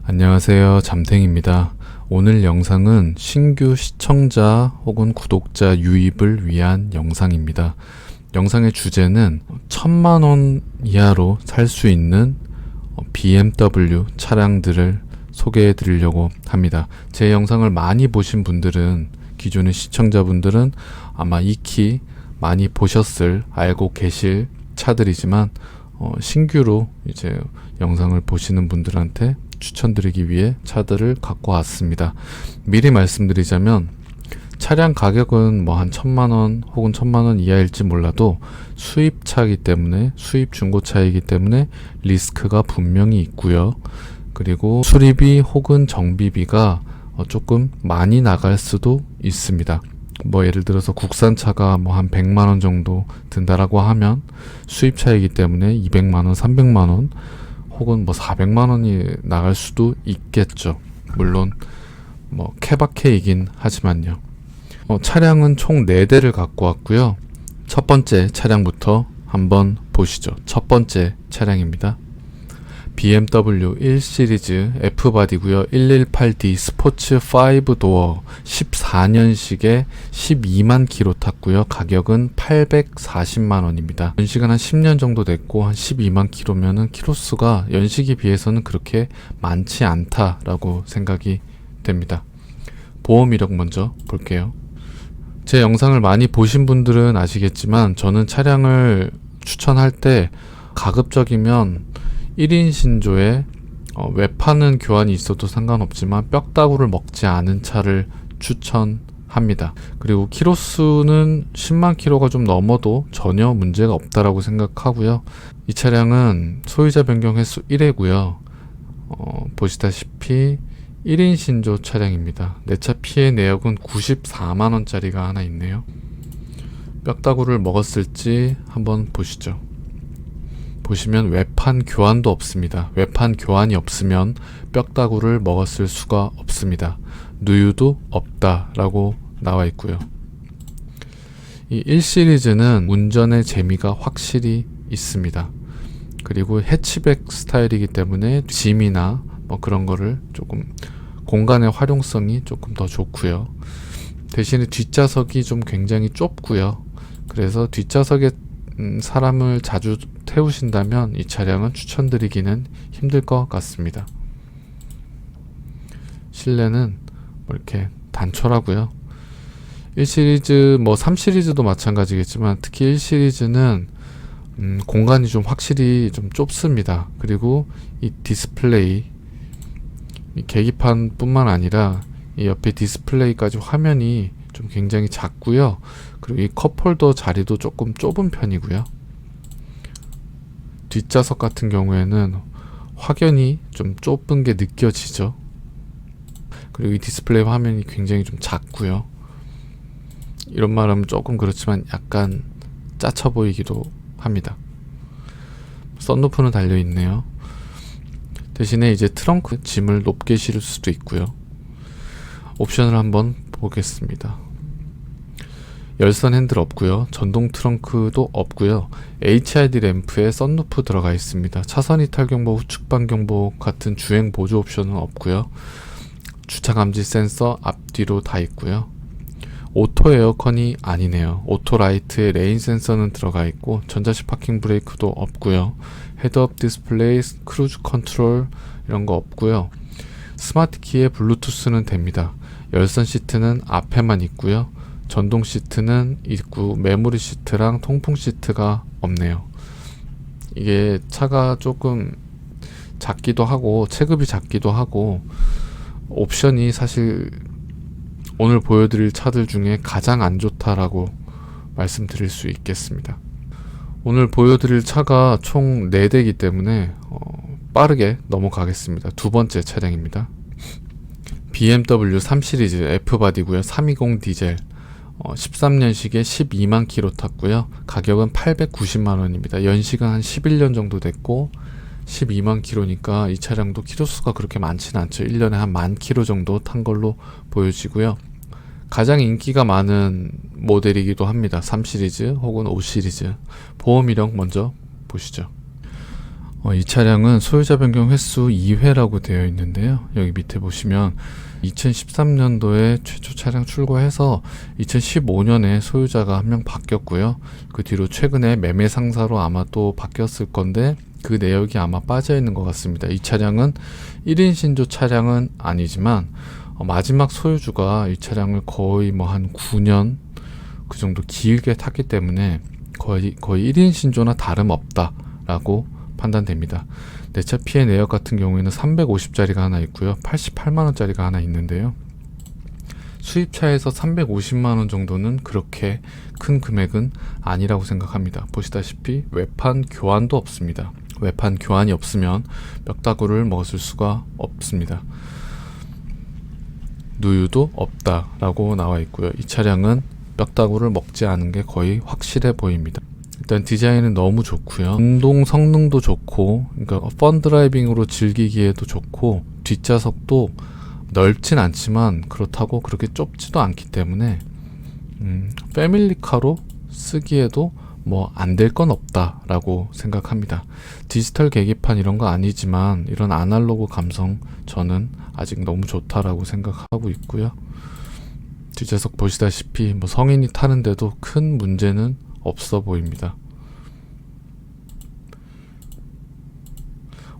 안녕하세요. 잠탱입니다. 오늘 영상은 신규 시청자 혹은 구독자 유입을 위한 영상입니다. 영상의 주제는 1000만원 이하로 살 수 있는 BMW 차량들을 소개해 드리려고 합니다. 제 영상을 많이 보신 분들은, 기존의 시청자분들은 아마 익히 많이 보셨을, 알고 계실 차들이지만 신규로 이제 영상을 보시는 분들한테 추천드리기 위해 차들을 갖고 왔습니다. 미리 말씀드리자면 차량 가격은 뭐 한 1000만원 혹은 1000만원 이하일지 몰라도 수입차이기 때문에, 수입 중고차이기 때문에 리스크가 분명히 있고요. 그리고 수리비 혹은 정비비가 조금 많이 나갈 수도 있습니다. 뭐 예를 들어서 국산차가 뭐 한 100만원 정도 든다라고 하면 수입차이기 때문에 200만원, 300만원 혹은 뭐 400만원이 나갈 수도 있겠죠. 물론 뭐 케바케이긴 하지만요. 차량은 총 4대를 갖고 왔고요. 첫 번째 차량부터 한번 보시죠. 첫 번째 차량입니다. BMW 1 시리즈 F바디고요. 118D 스포츠 5도어 14년식에 12만 킬로 탔고요. 가격은 840만원입니다. 연식은 한 10년 정도 됐고 한 12만 킬로면은 킬로수가 연식에 비해서는 그렇게 많지 않다라고 생각이 됩니다. 보험 이력 먼저 볼게요. 제 영상을 많이 보신 분들은 아시겠지만 저는 차량을 추천할 때 가급적이면 1인 신조에 외판은 교환이 있어도 상관없지만 뼈다구를 먹지 않은 차를 추천합니다. 그리고 키로수는 10만 킬로가 좀 넘어도 전혀 문제가 없다라고 생각하고요. 이 차량은 소유자 변경 횟수 1회고요. 보시다시피 1인 신조 차량입니다. 내 차 피해 내역은 94만원짜리가 하나 있네요. 뼈다구를 먹었을지 한번 보시죠. 보시면 외판 교환도 없습니다. 외판 교환이 없으면 뼈다구를 먹었을 수가 없습니다. 누유도 없다라고 나와 있고요. 이 1 시리즈는 운전의 재미가 확실히 있습니다. 그리고 해치백 스타일이기 때문에 짐이나 뭐 그런 거를 조금 공간의 활용성이 조금 더 좋고요. 대신에 뒷좌석이 좀 굉장히 좁고요. 그래서 뒷좌석에 사람을 자주 태우신다면 이 차량은 추천드리기는 힘들 것 같습니다. 실내는 뭐 이렇게 단촐하고요. 1 시리즈 뭐 3 시리즈도 마찬가지겠지만 특히 1 시리즈는 공간이 좀 확실히 좀 좁습니다. 그리고 이 디스플레이, 이 계기판 뿐만 아니라 이 옆에 디스플레이까지 화면이 좀 굉장히 작고요. 그리고 이 컵홀더 자리도 조금 좁은 편이고요. 뒷좌석 같은 경우에는 확연히 좀 좁은 게 느껴지죠. 그리고 이 디스플레이 화면이 굉장히 좀 작고요. 이런 말하면 조금 그렇지만 약간 짜쳐 보이기도 합니다. 썬루프는 달려 있네요. 대신에 이제 트렁크 짐을 높게 실을 수도 있고요. 옵션을 한번 보겠습니다. 열선 핸들 없고요. 전동 트렁크도 없고요. HID 램프에 썬루프 들어가 있습니다. 차선 이탈 경보, 우측 반경보 같은 주행 보조 옵션은 없고요. 주차 감지 센서 앞뒤로 다 있고요. 오토 에어컨이 아니네요. 오토 라이트에 레인 센서는 들어가 있고 전자식 파킹 브레이크도 없고요. 헤드업 디스플레이, 크루즈 컨트롤 이런 거 없고요. 스마트 키에 블루투스는 됩니다. 열선 시트는 앞에만 있고요. 전동 시트는 있고 메모리 시트랑 통풍 시트가 없네요. 이게 차가 조금 작기도 하고 체급이 작기도 하고 옵션이 사실 오늘 보여드릴 차들 중에 가장 안 좋다라고 말씀드릴 수 있겠습니다. 오늘 보여드릴 차가 총 4대이기 때문에 빠르게 넘어가겠습니다. 두 번째 차량입니다. BMW 3 시리즈 F바디고요. 320 디젤 13년식에 12만 킬로 탔고요. 가격은 890만원입니다. 연식은 한 11년 정도 됐고 12만 킬로니까 이 차량도 킬로수가 그렇게 많지는 않죠. 1년에 한 10,000 킬로 정도 탄 걸로 보여지고요. 가장 인기가 많은 모델이기도 합니다. 3 시리즈 혹은 5 시리즈. 보험 이력 먼저 보시죠. 이 차량은 소유자 변경 횟수 2회라고 되어 있는데요. 여기 밑에 보시면 2013년도에 최초 차량 출고해서 2015년에 소유자가 한 명 바뀌었고요. 그 뒤로 최근에 매매 상사로 아마 또 바뀌었을 건데 그 내역이 아마 빠져 있는 것 같습니다. 이 차량은 1인 신조 차량은 아니지만 마지막 소유주가 이 차량을 거의 뭐 한 9년 그 정도 길게 탔기 때문에 거의 1인 신조나 다름없다라고 판단됩니다. 내차 피해 내역 같은 경우에는 350짜리가 하나 있고요. 88만원짜리가 하나 있는데요. 수입차에서 350만원 정도는 그렇게 큰 금액은 아니라고 생각합니다. 보시다시피 외판 교환도 없습니다. 외판 교환이 없으면 뼈다구를 먹었을 수가 없습니다. 누유도 없다라고 나와 있고요. 이 차량은 뼈다구를 먹지 않은 게 거의 확실해 보입니다. 일단 디자인은 너무 좋고요. 운동 성능도 좋고, 그러니까 펀드라이빙으로 즐기기에도 좋고, 뒷좌석도 넓진 않지만 그렇다고 그렇게 좁지도 않기 때문에 패밀리카로 쓰기에도 뭐 안 될 건 없다라고 생각합니다. 디지털 계기판 이런 거 아니지만 이런 아날로그 감성 저는 아직 너무 좋다라고 생각하고 있고요. 뒷좌석 보시다시피 뭐 성인이 타는데도 큰 문제는 없어 보입니다.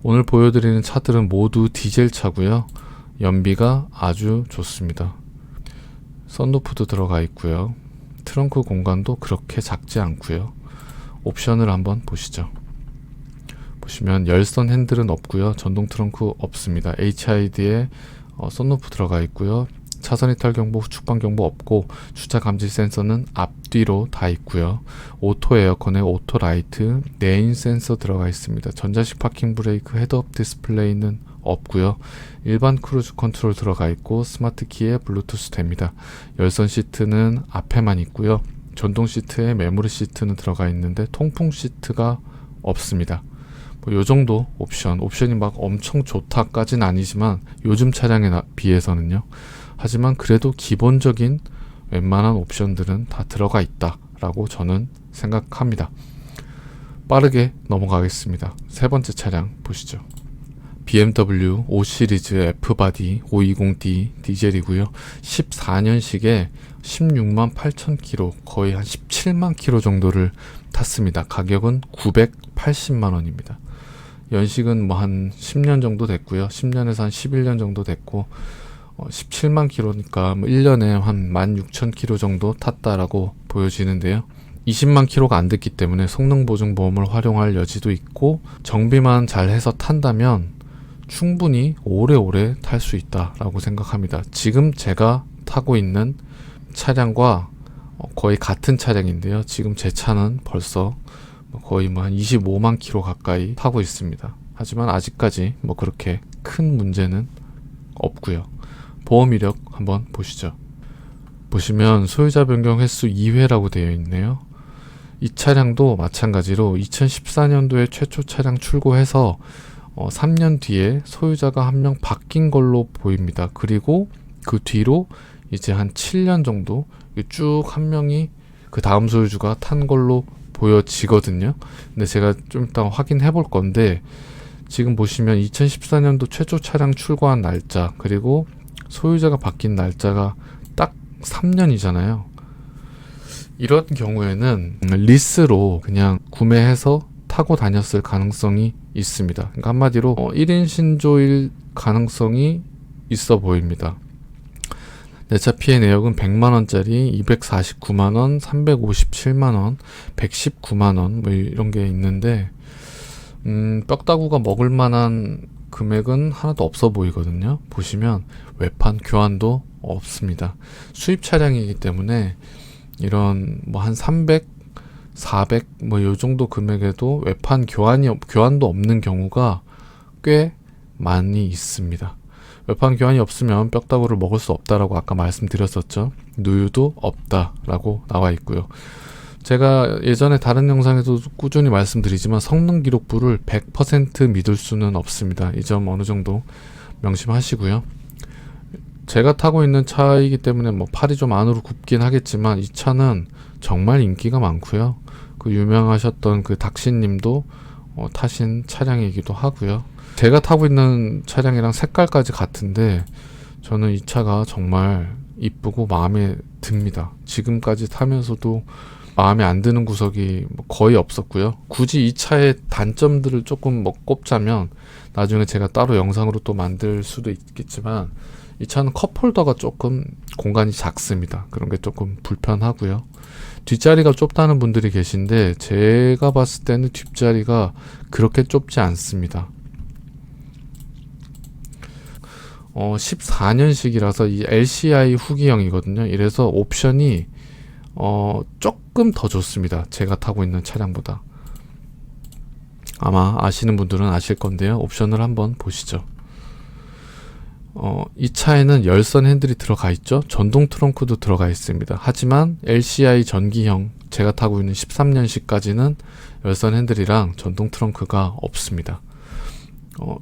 오늘 보여드리는 차들은 모두 디젤 차고요. 연비가 아주 좋습니다. 썬루프도 들어가 있고요. 트렁크 공간도 그렇게 작지 않고요. 옵션을 한번 보시죠. 보시면 열선 핸들은 없고요. 전동 트렁크 없습니다. HID에 썬루프 들어가 있고요. 차선 이탈 경보, 후측방 경보 없고 주차 감지 센서는 앞뒤로 다 있고요. 오토 에어컨에 오토 라이트, 레인 센서 들어가 있습니다. 전자식 파킹 브레이크, 헤드업 디스플레이는 없고요. 일반 크루즈 컨트롤 들어가 있고 스마트 키에 블루투스 됩니다. 열선 시트는 앞에만 있고요. 전동 시트에 메모리 시트는 들어가 있는데 통풍 시트가 없습니다. 뭐 요 정도 옵션이 막 엄청 좋다까진 아니지만 요즘 차량에 비해서는요. 하지만 그래도 기본적인 웬만한 옵션들은 다 들어가 있다라고 저는 생각합니다. 빠르게 넘어가겠습니다. 세 번째 차량 보시죠. BMW 5 시리즈 F바디 520D 디젤이고요. 14년식에 16만 8천 킬로, 거의 한 17만 킬로 정도를 탔습니다. 가격은 980만 원입니다. 연식은 뭐 한 10년 정도 됐고요. 10년에서 한 11년 정도 됐고 17만 킬로니까 뭐 1년에 한 16,000킬로 정도 탔다라고 보여지는데요. 20만 킬로가 안 됐기 때문에 성능보증보험을 활용할 여지도 있고 정비만 잘 해서 탄다면 충분히 오래오래 탈 수 있다라고 생각합니다. 지금 제가 타고 있는 차량과 거의 같은 차량인데요. 지금 제 차는 벌써 거의 뭐 한 25만 킬로 가까이 타고 있습니다. 하지만 아직까지 뭐 그렇게 큰 문제는 없고요. 보험 이력 한번 보시죠. 보시면 소유자 변경 횟수 2회라고 되어 있네요. 이 차량도 마찬가지로 2014년도에 최초 차량 출고해서 3년 뒤에 소유자가 한 명 바뀐 걸로 보입니다. 그리고 그 뒤로 이제 한 7년 정도 쭉 한 명이 그 다음 소유주가 탄 걸로 보여지거든요. 근데 제가 좀 이따 확인해 볼 건데 지금 보시면 2014년도 최초 차량 출고한 날짜 그리고 소유자가 바뀐 날짜가 딱 3년이잖아요. 이런 경우에는 리스로 그냥 구매해서 타고 다녔을 가능성이 있습니다. 그러니까 한마디로 1인 신조일 가능성이 있어 보입니다. 내차 피해 내역은 100만원짜리, 249만원, 357만원, 119만원 뭐 이런 게 있는데 뼈다구가 먹을 만한 금액은 하나도 없어 보이거든요. 보시면 외판 교환도 없습니다. 수입 차량이기 때문에 이런 뭐 한 300, 400 뭐 요 정도 금액에도 외판 교환도 없는 경우가 꽤 많이 있습니다. 외판 교환이 없으면 뼈다구를 먹을 수 없다라고 아까 말씀드렸었죠. 누유도 없다라고 나와 있고요. 제가 예전에 다른 영상에도 꾸준히 말씀드리지만 성능 기록부를 100% 믿을 수는 없습니다. 이 점 어느 정도 명심하시고요. 제가 타고 있는 차이기 때문에 뭐 팔이 좀 안으로 굽긴 하겠지만 이 차는 정말 인기가 많고요. 그 유명하셨던 그 닥시님도 타신 차량이기도 하고요. 제가 타고 있는 차량이랑 색깔까지 같은데 저는 이 차가 정말 이쁘고 마음에 듭니다. 지금까지 타면서도 마음에 안 드는 구석이 거의 없었고요. 굳이 이 차의 단점들을 조금 꼽자면 나중에 제가 따로 영상으로 또 만들 수도 있겠지만 이 차는 컵홀더가 조금 공간이 작습니다. 그런 게 조금 불편하고요. 뒷자리가 좁다는 분들이 계신데 제가 봤을 때는 뒷자리가 그렇게 좁지 않습니다. 14년식이라서 이 LCI 후기형이거든요. 이래서 옵션이 조금 더 좋습니다. 제가 타고 있는 차량보다. 아마 아시는 분들은 아실 건데요. 옵션을 한번 보시죠. 이 차에는 열선 핸들이 들어가 있죠. 전동 트렁크도 들어가 있습니다. 하지만 LCI 전기형 제가 타고 있는 13년식까지는 열선 핸들이랑 전동 트렁크가 없습니다.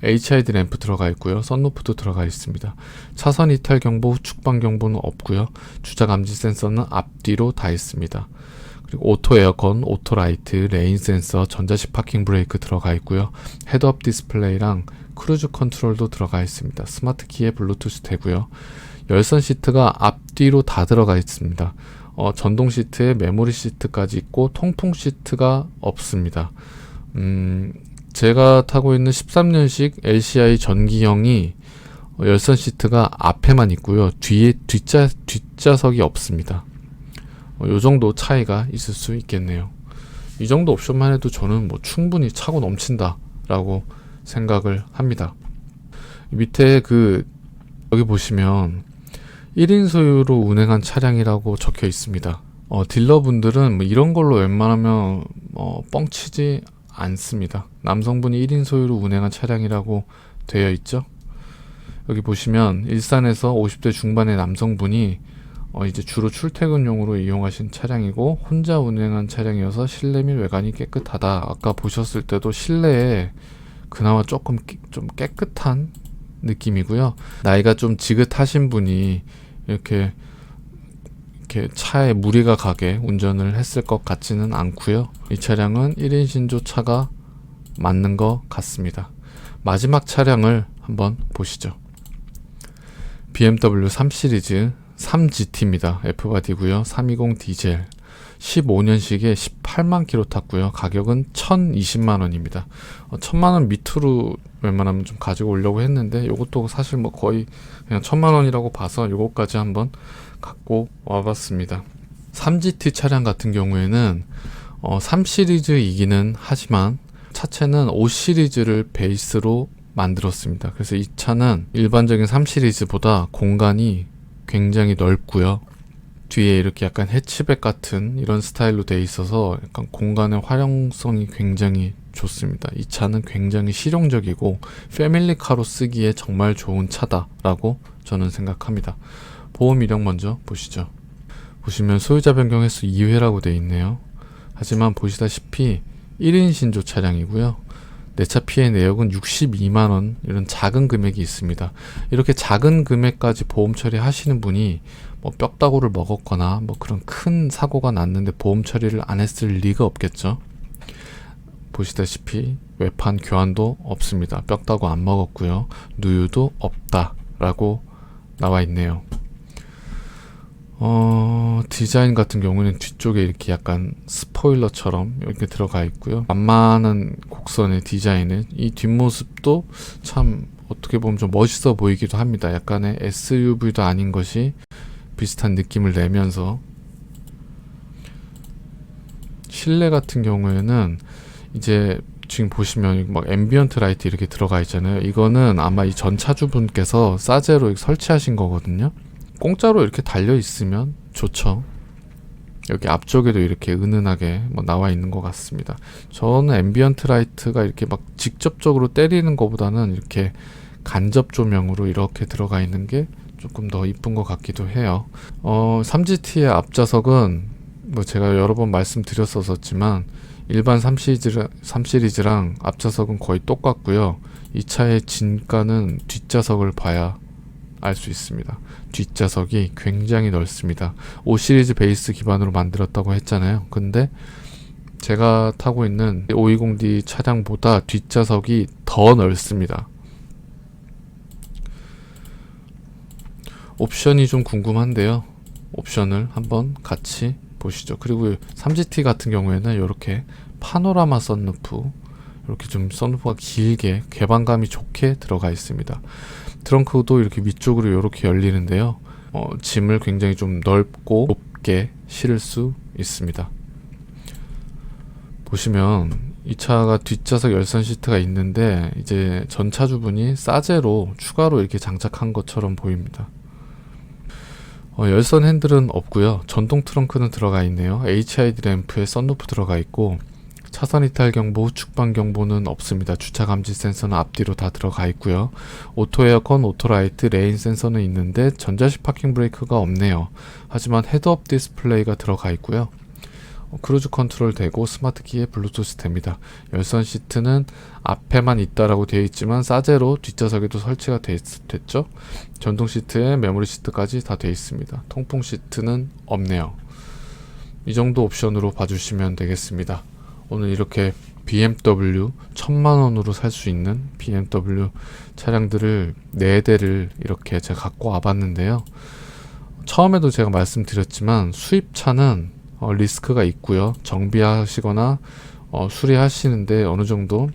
HID 램프 들어가 있고요. 썬루프도 들어가 있습니다. 차선 이탈 경보, 후측방 경보는 없고요. 주차 감지 센서는 앞뒤로 다 있습니다. 그리고 오토 에어컨, 오토 라이트, 레인 센서, 전자식 파킹 브레이크 들어가 있고요. 헤드업 디스플레이랑 크루즈 컨트롤도 들어가 있습니다. 스마트 키에 블루투스 되고요. 열선 시트가 앞뒤로 다 들어가 있습니다. 전동 시트에 메모리 시트까지 있고 통풍 시트가 없습니다. 제가 타고 있는 13년식 LCI 전기형이 열선 시트가 앞에만 있고요. 뒤에 뒷좌석이 없습니다. 요 정도 차이가 있을 수 있겠네요. 이 정도 옵션만 해도 저는 충분히 차고 넘친다 라고 생각을 합니다. 밑에 여기 보시면 1인 소유로 운행한 차량이라고 적혀 있습니다. 딜러분들은 이런 걸로 웬만하면 뻥치지 않습니다. 남성분이 1인 소유로 운행한 차량이라고 되어 있죠. 여기 보시면 일산에서 50대 중반의 남성분이 이제 주로 출퇴근용으로 이용하신 차량이고 혼자 운행한 차량이어서 실내 및 외관이 깨끗하다. 아까 보셨을 때도 실내에 그나마 조금 좀 깨끗한 느낌이고요. 나이가 좀 지긋하신 분이 이렇게 차에 무리가 가게 운전을 했을 것 같지는 않고요. 이 차량은 1인 신조차가 맞는 것 같습니다. 마지막 차량을 한번 보시죠. BMW 3 시리즈 3GT입니다. F바디고요. 320 디젤 15년식에 18만 킬로 탔고요. 가격은 1,020만 원입니다. 1,000만 원 밑으로 웬만하면 좀 가지고 오려고 했는데 이것도 사실 거의 그냥 1,000만 원이라고 봐서 이것까지 한번 갖고 와봤습니다. 3GT 차량 같은 경우에는 3 시리즈이기는 하지만 차체는 5 시리즈를 베이스로 만들었습니다. 그래서 이 차는 일반적인 3 시리즈보다 공간이 굉장히 넓고요. 뒤에 이렇게 약간 해치백 같은 이런 스타일로 되어 있어서 약간 공간의 활용성이 굉장히 좋습니다. 이 차는 굉장히 실용적이고 패밀리카로 쓰기에 정말 좋은 차다라고 저는 생각합니다. 보험 이력 먼저 보시죠. 보시면 소유자 변경 횟수 2회라고 되어 있네요. 하지만 보시다시피 1인 신조 차량이고요. 내차 피해 내역은 62만원 이런 작은 금액이 있습니다. 이렇게 작은 금액까지 보험 처리하시는 분이 뼈다구를 먹었거나 그런 큰 사고가 났는데 보험 처리를 안 했을 리가 없겠죠. 보시다시피 외판 교환도 없습니다. 뼈다구 안 먹었고요. 누유도 없다라고 나와 있네요. 디자인 같은 경우는 뒤쪽에 이렇게 약간 스포일러처럼 이렇게 들어가 있고요. 만만한 곡선의 디자인은 이 뒷모습도 참 어떻게 보면 좀 멋있어 보이기도 합니다. 약간의 SUV도 아닌 것이 비슷한 느낌을 내면서 실내 같은 경우에는 이제 지금 보시면 앰비언트 라이트 이렇게 들어가 있잖아요. 이거는 아마 이 전 차주분께서 싸제로 설치하신 거거든요. 공짜로 이렇게 달려 있으면 좋죠. 여기 앞쪽에도 이렇게 은은하게 나와 있는 것 같습니다. 저는 앰비언트 라이트가 이렇게 직접적으로 때리는 것보다는 이렇게 간접 조명으로 이렇게 들어가 있는 게 조금 더 이쁜 것 같기도 해요. 3GT의 앞좌석은 제가 여러 번 말씀드렸었지만 일반 3 시리즈랑 앞좌석은 거의 똑같고요. 이 차의 진가는 뒷좌석을 봐야 알 수 있습니다. 뒷좌석이 굉장히 넓습니다. 5 시리즈 베이스 기반으로 만들었다고 했잖아요. 근데 제가 타고 있는 520D 차량보다 뒷좌석이 더 넓습니다. 옵션이 좀 궁금한데요. 옵션을 한번 같이 보시죠. 그리고 3GT 같은 경우에는 이렇게 파노라마 썬루프, 이렇게 좀 썬루프가 길게 개방감이 좋게 들어가 있습니다. 트렁크도 이렇게 위쪽으로 이렇게 열리는데요. 짐을 굉장히 좀 넓고 높게 실을 수 있습니다. 보시면 이 차가 뒷좌석 열선 시트가 있는데 이제 전차주분이 싸제로 추가로 이렇게 장착한 것처럼 보입니다. 열선 핸들은 없고요. 전동 트렁크는 들어가 있네요. HID 램프에 썬루프 들어가 있고 차선 이탈 경보, 후측방 경보는 없습니다. 주차 감지 센서는 앞뒤로 다 들어가 있고요. 오토 에어컨, 오토 라이트, 레인 센서는 있는데 전자식 파킹 브레이크가 없네요. 하지만 헤드업 디스플레이가 들어가 있고요. 크루즈 컨트롤 되고 스마트 키에 블루투스 됩니다. 열선 시트는 앞에만 있다라고 되어 있지만 싸제로 뒷좌석에도 설치가 됐죠. 전동 시트에 메모리 시트까지 다 되어 있습니다. 통풍 시트는 없네요. 이 정도 옵션으로 봐주시면 되겠습니다. 오늘 이렇게 BMW 1000만원으로 살 수 있는 BMW 차량들을 4대를 이렇게 제가 갖고 와봤는데요. 처음에도 제가 말씀드렸지만 수입차는 리스크가 있고요. 정비하시거나 수리하시는데 어느 정도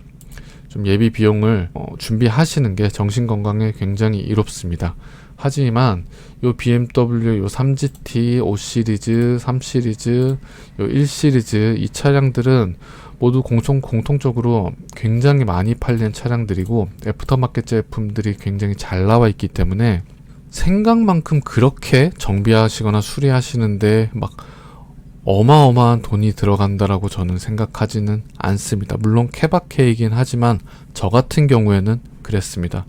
좀 예비 비용을 준비하시는 게 정신 건강에 굉장히 이롭습니다. 하지만 요 BMW 요 3GT, 5시리즈, 3시리즈, 요 1시리즈 이 차량들은 모두 공통적으로 굉장히 많이 팔린 차량들이고 애프터마켓 제품들이 굉장히 잘 나와 있기 때문에 생각만큼 그렇게 정비하시거나 수리하시는데 막 어마어마한 돈이 들어간다라고 저는 생각하지는 않습니다. 물론 케바케이긴 하지만 저 같은 경우에는 그랬습니다.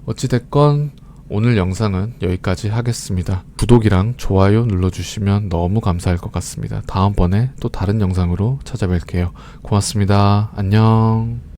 어찌됐건 오늘 영상은 여기까지 하겠습니다. 구독이랑 좋아요 눌러주시면 너무 감사할 것 같습니다. 다음번에 또 다른 영상으로 찾아뵐게요. 고맙습니다. 안녕.